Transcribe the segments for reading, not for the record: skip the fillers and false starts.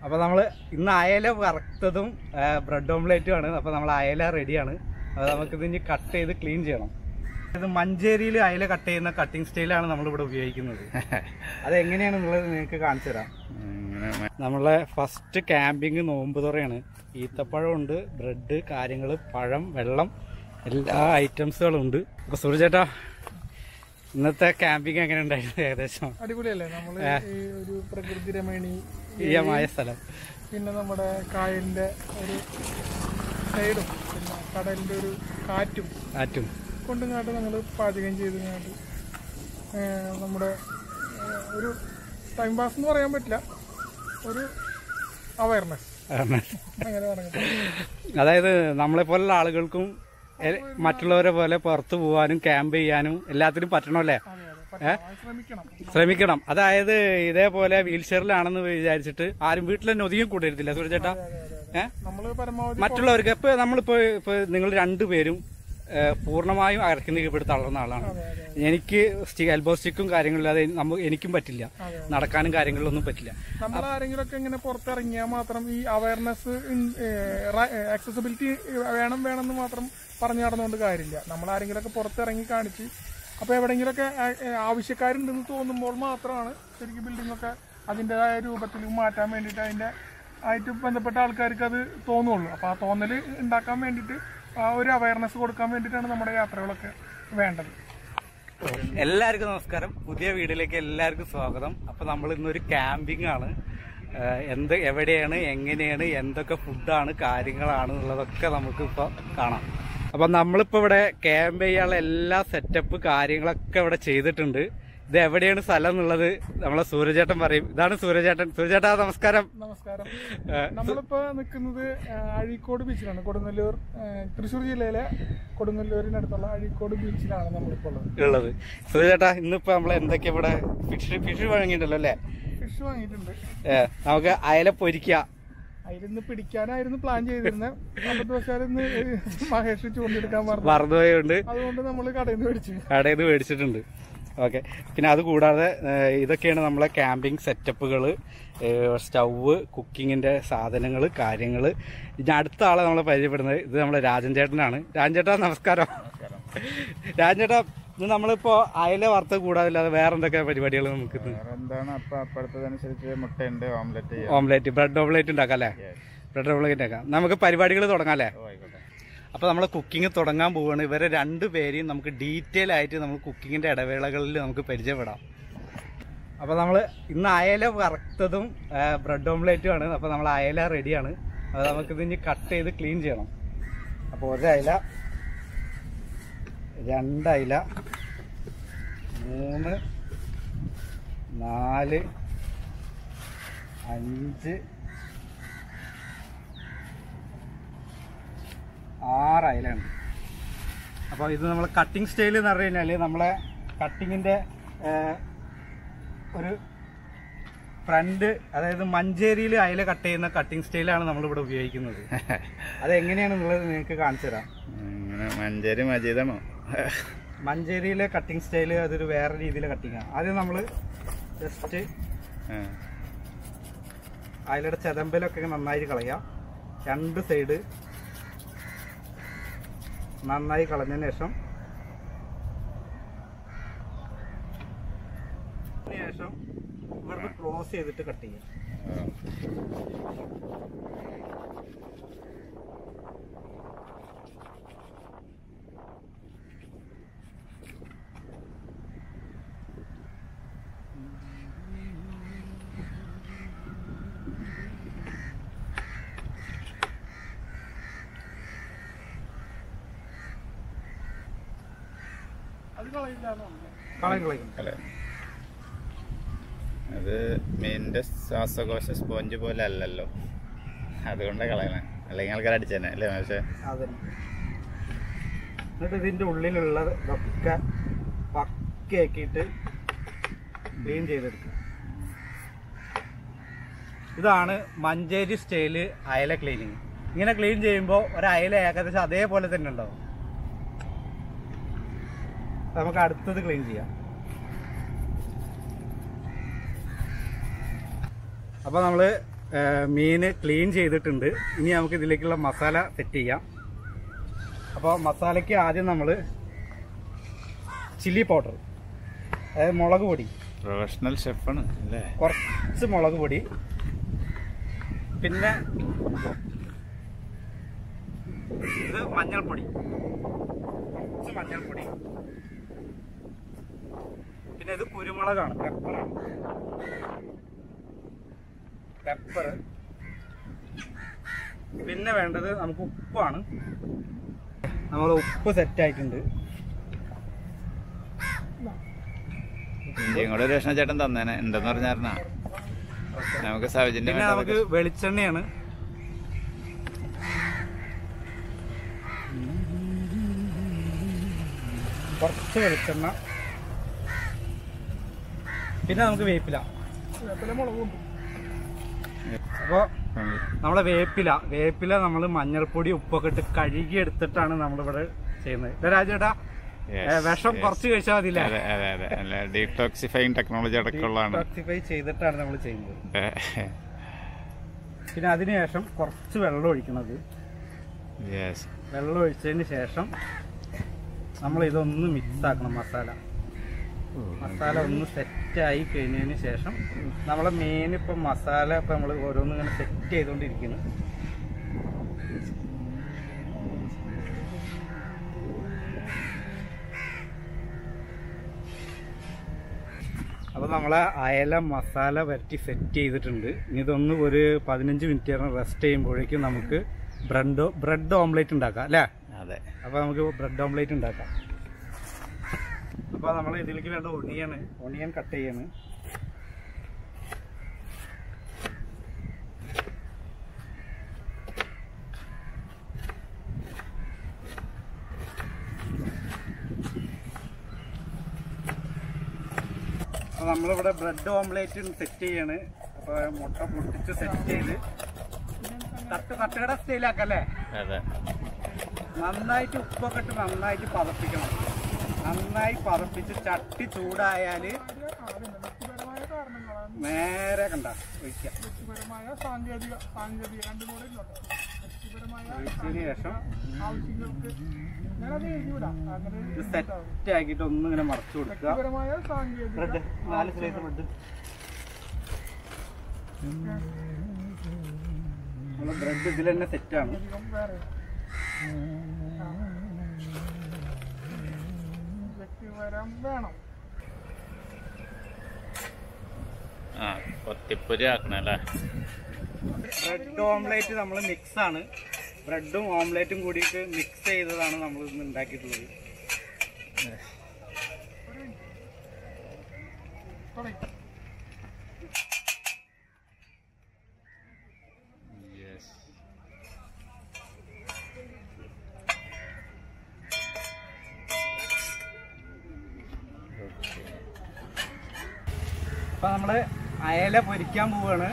അപ്പോൾ നമ്മൾ ഇന്ന് അയല വറുത്തതും ബ്രെഡ് ഓംലേറ്റും ആണ്. അപ്പോൾ നമ്മൾ അയല റെഡിയാണ്. അത് നമുക്കിത് ഇനി കട്ട് ചെയ്ത് ക്ലീൻ ചെയ്യണം. ഇത് മഞ്ചേരിയിൽ അയല കട്ട് ചെയ്യുന്ന കട്ടിങ് സ്റ്റൈലാണ് നമ്മളിവിടെ ഉപയോഗിക്കുന്നത്. അതെങ്ങനെയാണെന്നുള്ളത് നിങ്ങൾക്ക് കാണിച്ചു തരാം. നമ്മളെ ഫസ്റ്റ് ക്യാമ്പിങ് നോമ്പ് തുറയാണ്. ഈത്തപ്പഴം ഉണ്ട്, ബ്രെഡ്, കാര്യങ്ങൾ, പഴം, വെള്ളം, എല്ലാ ഐറ്റംസുകളും ഉണ്ട്. അപ്പോൾ സൂര്യചേട്ടാ, ഇന്നത്തെ ക്യാമ്പിങ് എങ്ങനെ ഉണ്ടായിരുന്നു? ഏകദേശം അടിപൊളിയല്ലേ? നമ്മള് ഒരു പ്രകൃതി രമണീയമായ സ്ഥലം, പിന്നെ നമ്മുടെ കായലിന്റെ ഒരു സൈഡും പിന്നെ കടലിന്റെ ഒരു കാറ്റും കൊണ്ടുങ്ങാട്ട് ഞങ്ങൾ പാചകം ചെയ്തുങ്ങാട്ട് നമ്മുടെ ഒരു ടൈം പാസ് എന്ന് പറയാൻ പറ്റില്ല, ഒരു അവയർനെസ് അങ്ങനെ പറയാം. അതായത് നമ്മളെ പോലുള്ള ആളുകൾക്കും മറ്റുള്ളവരെ പോലെ പുറത്തു പോകാനും ക്യാമ്പ് ചെയ്യാനും എല്ലാത്തിനും പറ്റണമല്ലേ? ശ്രമിക്കണം. അതായത് ഇതേപോലെ വീൽ ചെയറിലാണെന്ന് വിചാരിച്ചിട്ട് ആരും വീട്ടിൽ തന്നെ ഒതുങ്ങി കൂടരുത്തില്ല സൂര്യചേട്ടാ. മറ്റുള്ളവർക്ക് ഇപ്പൊ നമ്മളിപ്പോ നിങ്ങൾ രണ്ടുപേരും പൂർണ്ണമായും അരക്കുന്ന കീഴ്പ്പെടുത്ത തളർന്ന ആളാണ്. എനിക്ക് എൽബോ സ്റ്റിക്കും കാര്യങ്ങളില്ലാതെ എനിക്കും പറ്റില്ല, നടക്കാനും കാര്യങ്ങളിലൊന്നും പറ്റില്ല. നമ്മൾ ആരെങ്കിലുമൊക്കെ ഇങ്ങനെ പുറത്തിറങ്ങിയാൽ മാത്രം ഈ അവയർനെസ് ആക്സസിബിലിറ്റി വേണമെന്ന് മാത്രം പറഞ്ഞു നടന്നുകൊണ്ട് കാര്യമില്ല. നമ്മൾ ആരെങ്കിലുമൊക്കെ പുറത്തിറങ്ങി കാണിച്ച് അപ്പോൾ എവിടെയെങ്കിലുമൊക്കെ ആവശ്യക്കാരുണ്ടെന്ന് തോന്നുമ്പോൾ മാത്രമാണ് ശരിക്കും ബിൽഡിങ്ങൊക്കെ അതിൻ്റെതായ രൂപത്തിൽ മാറ്റാൻ വേണ്ടിയിട്ട് അതിൻ്റെ ആയിട്ട് ബന്ധപ്പെട്ട ആൾക്കാർക്ക് അത് തോന്നുള്ളൂ. അപ്പോൾ ആ തോന്നൽ ഉണ്ടാക്കാൻ വേണ്ടിയിട്ട് ഒരു അവയർനെസ് കൊടുക്കാൻ വേണ്ടിയിട്ടാണ് നമ്മുടെ യാത്രകളൊക്കെ വേണ്ടത്. എല്ലാവർക്കും നമസ്കാരം, പുതിയ വീഡിയോയിലേക്ക് എല്ലാവർക്കും സ്വാഗതം. അപ്പോൾ നമ്മൾ ഇന്നൊരു ക്യാമ്പിംഗ് ആണ്. എവിടെയാണ്, എങ്ങനെയാണ്, എന്തൊക്കെ ഫുഡാണ്, കാര്യങ്ങളാണ് എന്നുള്ളതൊക്കെ നമുക്കിപ്പോൾ കാണാം. അപ്പം നമ്മളിപ്പോൾ ഇവിടെ ക്യാമ്പ് ചെയ്യാനുള്ള എല്ലാ സെറ്റപ്പ് കാര്യങ്ങളൊക്കെ ഇവിടെ ചെയ്തിട്ടുണ്ട്. ഇത് എവിടെയാണ് സ്ഥലം എന്നുള്ളത് നമ്മളെ സൂര്യചേട്ടൻ പറയും. ഇതാണ് സൂര്യചേട്ടൻ. സൂര്യചേട്ടാ നമസ്കാരം. നമസ്കാരം. നമ്മളിപ്പോ നിൽക്കുന്നത് അഴീക്കോട് ബീച്ചിലാണ്. കൊടുങ്ങല്ലൂർ, തൃശ്ശൂർ ജില്ലയിലെ കൊടുങ്ങല്ലൂരിനടുത്തുള്ള അഴീക്കോട് ബീച്ചിലാണ് നമ്മളിപ്പോൾ ഉള്ളത്. സൂര്യചേട്ടാ, ഇന്നിപ്പോ നമ്മൾ എന്തൊക്കെയാ ഇവിടെ ഫിഷ് വാങ്ങിയിട്ടുണ്ടല്ലോ അല്ലേ? ഫിഷ് വാങ്ങിയിട്ടുണ്ട്. നമുക്ക് അയല പൊരിക്കുക. അതിലിന്ന് പിടിക്കാനായിരുന്നു പ്ലാൻ ചെയ്തിരുന്നത്. അബദ്ധവശാലിന്ന് മഹേഷ് ചൂണ്ടെടുക്കാൻ മറന്നുപോയുണ്ട്. അതുകൊണ്ട് നമ്മൾ കടയിൽ നിന്ന് മേടിച്ചിട്ടുണ്ട്. ഓക്കെ. പിന്നെ അതുകൂടാതെ ഇതൊക്കെയാണ് നമ്മളെ ക്യാമ്പിംഗ് സെറ്റപ്പുകൾ, സ്റ്റൗവ്, കുക്കിങ്ങിന്റെ സാധനങ്ങൾ, കാര്യങ്ങൾ. ഇനി അടുത്ത ആളെ നമ്മളെ പരിചയപ്പെടുന്നത് ഇത് നമ്മളെ രാജൻ ചേട്ടനാണ്. രാജൻ ചേട്ടാ നമസ്കാരം. രാജൻ ചേട്ടാ, ഇത് നമ്മളിപ്പോ അയല വറുത്ത കൂടാതെ വേറെ എന്തൊക്കെ പരിപാടികൾ നമുക്ക്? ഓംലേറ്റ്, ബ്രെഡ് ഓംലേറ്റ് ഉണ്ടാക്കാം അല്ലേ? ബ്രെഡ് ഓംലേറ്റ് ഉണ്ടാക്കാം. നമുക്ക് പരിപാടികൾ തുടങ്ങാം അല്ലേ? അപ്പോൾ നമ്മൾ കുക്കിംഗ് തുടങ്ങാൻ പോവുകയാണ്. ഇവരെ രണ്ടുപേരെയും നമുക്ക് ഡീറ്റെയിൽ ആയിട്ട് നമ്മൾ കുക്കിങ്ങിന്റെ ഇടവേളകളിൽ നമുക്ക് പരിചയപ്പെടാം. അപ്പോൾ നമ്മൾ ഇന്ന് അയല വറുത്തതും ബ്രെഡ് ഓംലേറ്റും ആണ്. അപ്പോൾ നമ്മൾ അയല റെഡിയാണ്. അത് നമുക്കിത് ഇനി കട്ട് ചെയ്ത് ക്ലീൻ ചെയ്യണം. അപ്പോൾ ഒരയല, രണ്ടയല, 3, 4, 5, 6 അയലാണ്. അപ്പോൾ ഇത് നമ്മൾ കട്ടിങ് സ്റ്റൈൽ എന്ന് പറഞ്ഞു കഴിഞ്ഞാൽ നമ്മളെ കട്ടിങ്ങിൻ്റെ ഒരു ഫ്രണ്ട്, അതായത് മഞ്ചേരിയിൽ അയല കട്ട് ചെയ്യുന്ന കട്ടിങ് സ്റ്റൈലാണ് നമ്മളിവിടെ ഉപയോഗിക്കുന്നത്. അതെങ്ങനെയാണെന്നുള്ളത് നിങ്ങൾക്ക് കാണിച്ചു തരാം. മഞ്ചേരി മജീദാണോ? മഞ്ചേരിയിലെ കട്ടിങ് സ്റ്റൈല് അതൊരു വേറെ രീതിയിലെ കട്ടിങ്ങാണ്. ആദ്യം നമ്മൾ ജസ്റ്റ് അയലയുടെ ചെതമ്പലൊക്കെ നന്നായി കളയാം. രണ്ട് സൈഡ് നന്നായി കളഞ്ഞതിന് ശേഷം ഇവിടുന്ന് ക്ലോസ് ചെയ്തിട്ട് കട്ട് ചെയ്യാം. അത് മീനിന്റെ ശ്വാസകോശ സ്പോഞ്ച് പോലെ അല്ലല്ലോ, അതുകൊണ്ട് കളയണേ. അല്ലെങ്കിൽ ആൾക്കാർ അടിച്ചേനെ അല്ലേ? പക്ഷേ എന്നിട്ട് ഇതിന്റെ ഉള്ളിലുള്ളത് ഇതൊക്കെ പക്കയാക്കിയിട്ട് ക്ലീൻ ചെയ്തെടുക്കുക. ഇതാണ് മഞ്ചേരി സ്റ്റൈല് അയല ക്ലീനിങ്. ഇങ്ങനെ ക്ലീൻ ചെയ്യുമ്പോൾ ഒരു അയല ഏകദേശം അതേപോലെ തന്നെ ഉണ്ടാവും. നമുക്ക് അടുത്തത് ക്ലീൻ ചെയ്യാം. അപ്പോൾ നമ്മൾ മീൻ ക്ലീൻ ചെയ്തിട്ടുണ്ട്. ഇനി നമുക്ക് ഇതിലേക്കുള്ള മസാല സെറ്റ് ചെയ്യാം. അപ്പോൾ മസാലയ്ക്ക് ആദ്യം നമ്മൾ ചില്ലി പൗഡർ, അതായത് മുളക് പൊടി, പ്രൊഫഷണൽ ഷെഫാണ് അല്ലേ, കുറച്ച് മുളക് പൊടി, പിന്നെ ഇത് മഞ്ഞൾപ്പൊടി, കുറച്ച് മഞ്ഞൾപ്പൊടി, പിന്നെ ഇത് കുരുമുളകാണ്, പെപ്പറാണ്, പെപ്പർ. പിന്നെ വേണ്ടത് നമുക്ക് ഉപ്പാണ്. നമ്മൾ ഉപ്പ് സെറ്റ് ആയിട്ടുണ്ട്. ഇഞ്ചിയും കൂടെ രക്ഷണ ചേട്ടൻ തന്നേനെ ഉണ്ടെന്ന് പറഞ്ഞായിരുന്നാ നമുക്ക് സൗജന്യം. പിന്നെ നമുക്ക് വെളിച്ചെണ്ണയാണ്. കുറച്ച് വെളിച്ചെണ്ണ, പിന്നെ നമുക്ക് വേപ്പില. അപ്പോൾ നമ്മളെ വേപ്പില നമ്മൾ മഞ്ഞൾപ്പൊടി ഉപ്പൊക്കെ ഇട്ട് കഴുകി എടുത്തിട്ടാണ് നമ്മളിവിടെ ചെയ്യുന്നത്. രാജേട്ടാ, വിഷം കുറച്ച് കഴിച്ചാൽ മതിയില്ലേ? ഡീടോക്സിഫൈങ് ടെക്നോളജി അടക്കമുള്ളതാണ്. ഡീടോക്സിഫൈ ചെയ്തിട്ടാണ് നമ്മൾ ചെയ്യുന്നത്. പിന്നെ അതിനുശേഷം കുറച്ച് വെള്ളം ഒഴിക്കുന്നത്. വെള്ളം ഒഴിച്ചതിന് ശേഷം നമ്മൾ ഇതൊന്ന് മിക്സ് ആക്കണം. മസാല ഒന്ന് സെറ്റായി കഴിഞ്ഞതിന് ശേഷം നമ്മളെ മെയിൻ ഇപ്പം മസാല ഇപ്പം നമ്മൾ ഓരോന്നും ഇങ്ങനെ സെറ്റ് ചെയ്തുകൊണ്ടിരിക്കുന്നു. അപ്പോൾ നമ്മളെ അയല മസാല വരട്ടി സെറ്റ് ചെയ്തിട്ടുണ്ട്. ഇനി ഇതൊന്ന് ഒരു 15 മിനിറ്റ് റെസ്റ്റ് ചെയ്യുമ്പോഴേക്കും നമുക്ക് ബ്രെഡ് ഓംലേറ്റ് ഉണ്ടാക്കാം അല്ലേ? അതെ. അപ്പോൾ നമുക്ക് ബ്രെഡ് ഓംലേറ്റ് ഉണ്ടാക്കാം. അപ്പോൾ നമ്മൾ ഇതിലേക്ക് വേണ്ട ഒണിയൻ കട്ട് ചെയ്യാണ്. അപ്പോൾ നമ്മളിവിടെ ബ്രെഡ് ഓംലേറ്റ് സെറ്റ് ചെയ്യാണ്. അപ്പോൾ മുട്ട പൊട്ടിച്ച് സെറ്റ് ചെയ്ത് തട്ടുകട സ്റ്റൈലാക്കല്ലേ? നന്നായിട്ട് ഉപ്പൊക്കെ ഇട്ട് നന്നായിട്ട് പതപ്പിക്കണം. നന്നായി പതപ്പിച്ച് ചട്ടി ചൂടായാല് നേരെ കണ്ട ഒഴിക്കാം. ഒഴിച്ചതിന് ശേഷം ഇത് സെറ്റ് ആക്കിയിട്ട് ഒന്നും ഇങ്ങനെ മറച്ചു കൊടുക്കുക. ബ്രെഡ് 4 സ്ലൈസ് ബ്രെഡ് നമ്മളെ ബ്രെഡ് ഇതിൽ തന്നെ സെറ്റാണ്. കൊത്തിപ്പൊരി ആക്കണല്ലേ? ബ്രെഡ് ഓംലേറ്റ് നമ്മൾ മിക്സാണ്. ബ്രെഡും ഓംലേറ്റും കൂടിയിട്ട് മിക്സ് ചെയ്തതാണ് നമ്മൾ ഇന്ന് ഉണ്ടാക്കിയിട്ടുള്ളത്. അപ്പൊ നമ്മള് അയല പൊരിക്കാൻ പോവാണ്.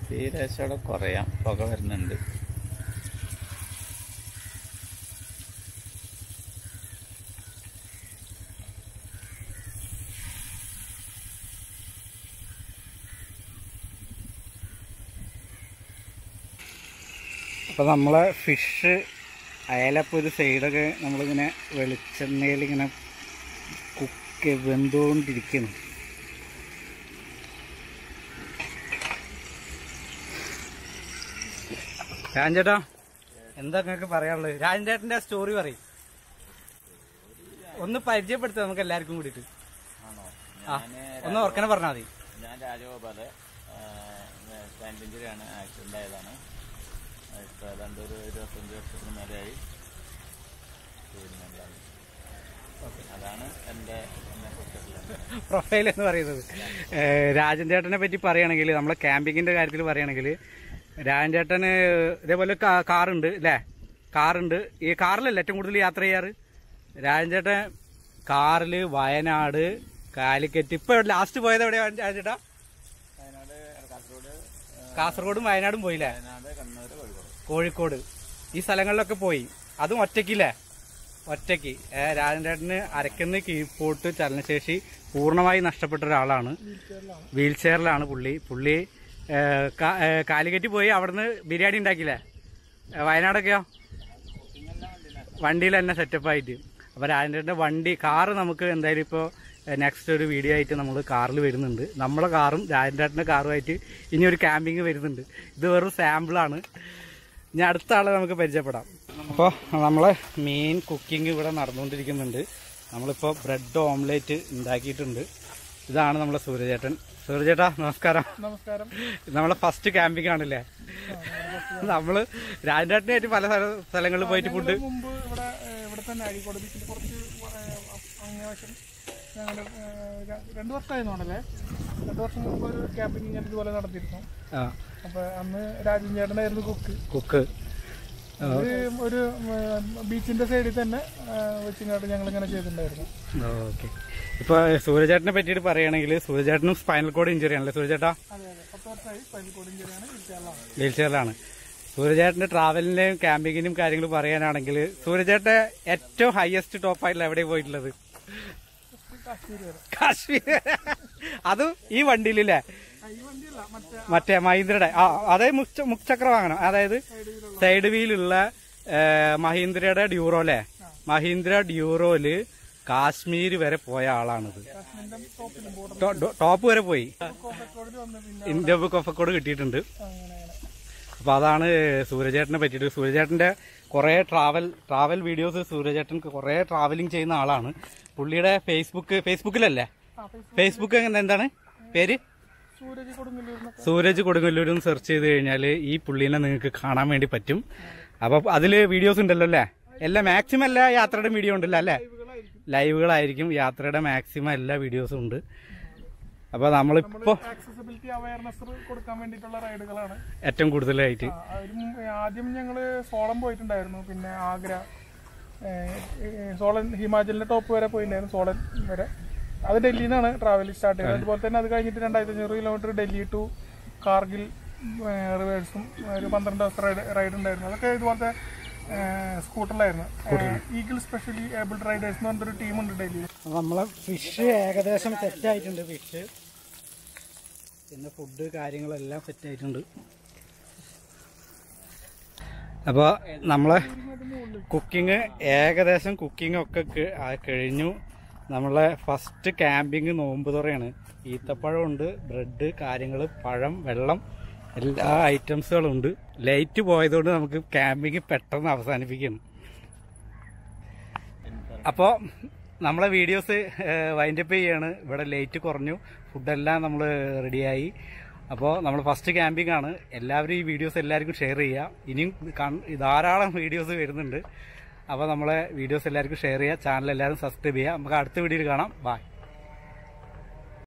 തീരേശോടെ കുറയാം, പുക വരുന്നുണ്ട്. അപ്പോൾ നമ്മളെ ഫിഷ് അയലപ്പോൾ ഒരു സൈഡൊക്കെ നമ്മളിങ്ങനെ വെളിച്ചെണ്ണയിൽ ഇങ്ങനെ വെന്തുകൊണ്ടിരിക്കുന്നു. രാജൻ ചേട്ടാ, എന്താ നിങ്ങൾക്ക് പറയാനുള്ളത്? രാജൻ ചേട്ടൻ്റെ സ്റ്റോറി പറയും, ഒന്ന് പരിചയപ്പെടുത്താം നമുക്ക് എല്ലാവർക്കും കൂടിയിട്ട്. ഒന്ന് ഓർക്കനെ പറഞ്ഞാൽ മതി. ഞാൻ രാജഗോപാല്, സാൻഡഞ്ചുരിയാണ്. ആക്സിഡന്റ് ആയതാണ്. ഇപ്പോൾ ഏതാണ്ട് ഒരു 25 വർഷത്തിന് മേലെയായി. അതാണ് എൻ്റെ പ്രൊഫൈൽ എന്ന് പറയുന്നത്. രാജൻ ചേട്ടനെ പറ്റി പറയുകയാണെങ്കിൽ, നമ്മളെ ക്യാമ്പിങ്ങിന്റെ കാര്യത്തിൽ പറയുകയാണെങ്കിൽ, രാജൻ ചേട്ടന് ഇതേപോലെ കാറുണ്ട് അല്ലേ? കാറുണ്ട്. ഈ കാറിലല്ല ഏറ്റവും കൂടുതൽ യാത്ര ചെയ്യാറ് രാജൻ ചേട്ടൻ. കാറില് വയനാട്, കാലിക്കറ്റ്, ഇപ്പൊ ലാസ്റ്റ് പോയത് എവിടെയാ രാജൻ ചേട്ടാ? കാസർഗോഡും വയനാടും പോയില്ലേ? കോഴിക്കോട്, ഈ സ്ഥലങ്ങളിലൊക്കെ പോയി. അതും ഒറ്റയ്ക്കില്ലേ? ഒറ്റയ്ക്ക് രാജേട്ടന് അരക്കുന്ന കീഴ്പോട്ട് ചലനശേഷി പൂർണ്ണമായി നഷ്ടപ്പെട്ട ഒരാളാണ്. വീൽ ചെയറിലാണ് പുള്ളി. കാലിക്കറ്റ് പോയി അവിടുന്ന് ബിരിയാണി ഉണ്ടാക്കിയില്ലേ? വയനാടൊക്കെയോ വണ്ടിയിൽ തന്നെ സെറ്റപ്പായിട്ട്. അപ്പോൾ രാജേട്ടൻ്റെ കാറ് നമുക്ക് എന്തായാലും ഇപ്പോൾ നെക്സ്റ്റ് ഒരു വീഡിയോ ആയിട്ട് നമ്മൾ കാറിൽ വരുന്നുണ്ട്. നമ്മളെ കാറും രാജേട്ടൻ്റെ കാറുമായിട്ട് ഇനി ഒരു ക്യാമ്പിങ് വരുന്നുണ്ട്. ഇത് വെറും സാമ്പിളാണ്. ഇനി അടുത്ത ആളെ നമുക്ക് പരിചയപ്പെടാം. അപ്പോൾ നമ്മളെ മെയിൻ കുക്കിംഗ് ഇവിടെ നടന്നുകൊണ്ടിരിക്കുന്നുണ്ട്. നമ്മളിപ്പോൾ ബ്രെഡ് ഓംലേറ്റ് ഉണ്ടാക്കിയിട്ടുണ്ട്. ഇതാണ് നമ്മളെ സൂര്യചേട്ടൻ. സൂര്യചേട്ടാ നമസ്കാരം. നമസ്കാരം. നമ്മളെ ഫസ്റ്റ് ക്യാമ്പിംഗ് ആണല്ലേ? നമ്മള് രാജേട്ടനായിട്ട് പല സ്ഥലങ്ങളിൽ പോയിട്ട് ഫുഡ് മുമ്പ് ഇവിടെ തന്നെ അഴീക്കോട് ബീച്ചിൽ കുറച്ച് അത്യാവശ്യം ഞങ്ങളുടെ 2 വർഷമായിരുന്നോണ്ടല്ലേ 2 വർഷം മുമ്പ് ഒരു ക്യാമ്പിംഗ് ഞാൻ ഇതുപോലെ നടത്തിയിരുന്നു. അപ്പൊ അന്ന് രാജൻ ചേട്ടനായിരുന്നു കുക്ക്. ഒരു ബീച്ചിന്റെ സൈഡിൽ തന്നെ വെച്ചിങ്ങോട്ട് ഞങ്ങൾ ഇങ്ങനെ ചെയ്തിട്ടുണ്ടായിരുന്നു. ഓക്കെ. ഇപ്പൊ സൂര്യചേട്ടനെ പറ്റിയിട്ട് പറയുകയാണെങ്കിൽ സൂര്യചേട്ടനും സ്പൈനൽ കോഡ് ഇഞ്ചുറി ആണല്ലേ സൂര്യചേട്ടാ? 10 വർഷമായി സ്പൈനൽ കോഡ് ഇഞ്ചുറിയാണ്. വീൽ ചെയറിലാണ്. സൂര്യചേട്ടന്റെ ട്രാവലിന്റെയും ക്യാമ്പിങ്ങിനും കാര്യങ്ങൾ പറയാനാണെങ്കിൽ സൂര്യചേട്ടന്റെ ഏറ്റവും ഹയസ്റ്റ് ടോപ്പായിട്ടുള്ള എവിടെ പോയിട്ടുള്ളത്? കാശ്മീർ. അതും ഈ വണ്ടിയിലില്ലേ? മറ്റേ മഹീന്ദ്രയുടെ അതായത് മുച്ചക്ര വാഹനം, അതായത് സൈഡ് വീലുള്ള മഹീന്ദ്രയുടെ ഡ്യൂറോ അല്ലേ? മഹീന്ദ്ര ഡ്യൂറോയില് കാശ്മീർ വരെ പോയ ആളാണിത്. ടോപ്പ് വരെ പോയി. ഇന്ത്യ ബുക്ക് ഓഫ് റെക്കോർഡ് കിട്ടിയിട്ടുണ്ട്. അപ്പൊ അതാണ് സൂര്യചേട്ടനെ പറ്റിയിട്ട്. സൂര്യചേട്ടന്റെ കുറെ ട്രാവൽ വീഡിയോസ്, സൂര്യചേട്ടൻ കുറെ ട്രാവലിംഗ് ചെയ്യുന്ന ആളാണ്. പുള്ളിയുടെ ഫേസ്ബുക്കിലല്ലേ? ഫേസ്ബുക്ക് എന്താണ് പേര്? സൂരജ് കൊടുങ്ങല്ലൂർ സെർച്ച് ചെയ്ത് കഴിഞ്ഞാൽ ഈ പുള്ളീനെ നിങ്ങൾക്ക് കാണാൻ വേണ്ടി പറ്റും. അപ്പൊ അതില് വീഡിയോസ് ഉണ്ടല്ലോ അല്ലേ? എല്ലാ മാക്സിമം എല്ലാ യാത്രയുടെ വീഡിയോ ഉണ്ടല്ലോ അല്ലേ? ലൈവുകളായിരിക്കും. യാത്രയുടെ മാക്സിമം എല്ലാ വീഡിയോസും ഉണ്ട്. അപ്പൊ നമ്മളിപ്പോ ആക്സസിബിലിറ്റി അവയർനെസ് കൊടുക്കാൻ വേണ്ടിയിട്ടുള്ള റൈഡുകളാണ് ഏറ്റവും കൂടുതലായിട്ട്. ആദ്യം ഞങ്ങള് സോളം പോയിട്ടുണ്ടായിരുന്നു, പിന്നെ ആഗ്ര, സോളൻ, ഹിമാചലിന്റെ ടോപ്പ് വരെ പോയിട്ടുണ്ടായിരുന്നു, സോളൻ വരെ. അത് ഡൽഹിയിൽ നിന്നാണ് ട്രാവൽ സ്റ്റാർട്ട് ചെയ്തത്. അതുപോലെ തന്നെ അത് കഴിഞ്ഞിട്ട് 2500 കിലോമീറ്റർ ഡൽഹി ടു കാർഗിൽ റിവേഴ്സും ഒരു 12 ദിവസം റൈഡ് ഉണ്ടായിരുന്നു. അതൊക്കെ ഇതുപോലത്തെ സ്കൂട്ടറിലായിരുന്നു. ഈഗിൾ സ്പെഷ്യലി ഏബിൾഡ് റൈഡേഴ്സ് എന്ന് പറഞ്ഞൊരു ടീമുണ്ട് ഡൽഹിയിൽ. നമ്മളെ ഫിഷ് ഏകദേശം സെറ്റായിട്ടുണ്ട്. ഫിഷ് പിന്നെ ഫുഡ് കാര്യങ്ങളെല്ലാം സെറ്റായിട്ടുണ്ട്. അപ്പോൾ നമ്മളെ ഏകദേശം കുക്കിംഗ് ഒക്കെ കഴിഞ്ഞു. നമ്മളെ ഫസ്റ്റ് ക്യാമ്പിങ് നോമ്പ് തുറയാണ്. ഈത്തപ്പഴം ഉണ്ട്, ബ്രെഡ് കാര്യങ്ങൾ, പഴം, വെള്ളം, എല്ലാ ഐറ്റംസുകളും ഉണ്ട്. ലൈറ്റ് പോയതുകൊണ്ട് നമുക്ക് ക്യാമ്പിങ് പെട്ടെന്ന് അവസാനിപ്പിക്കണം. അപ്പോൾ നമ്മളെ വീഡിയോസ് വൈൻഡപ്പ് ചെയ്യാണ്. ഇവിടെ ലൈറ്റ് കുറഞ്ഞു, ഫുഡെല്ലാം നമ്മൾ റെഡിയായി. അപ്പോൾ നമ്മൾ ഫസ്റ്റ് ക്യാമ്പിംഗ് ആണ്. എല്ലാവരും ഈ വീഡിയോസ് എല്ലാവർക്കും ഷെയർ ചെയ്യുക. ഇനിയും ധാരാളം വീഡിയോസ് വരുന്നുണ്ട്. അപ്പോൾ നമ്മളെ വീഡിയോസ് എല്ലാവർക്കും ഷെയർ ചെയ്യുക. ചാനൽ എല്ലാവരും സബ്സ്ക്രൈബ് ചെയ്യുക. നമുക്ക് അടുത്ത വീഡിയോയിൽ കാണാം. ബൈ.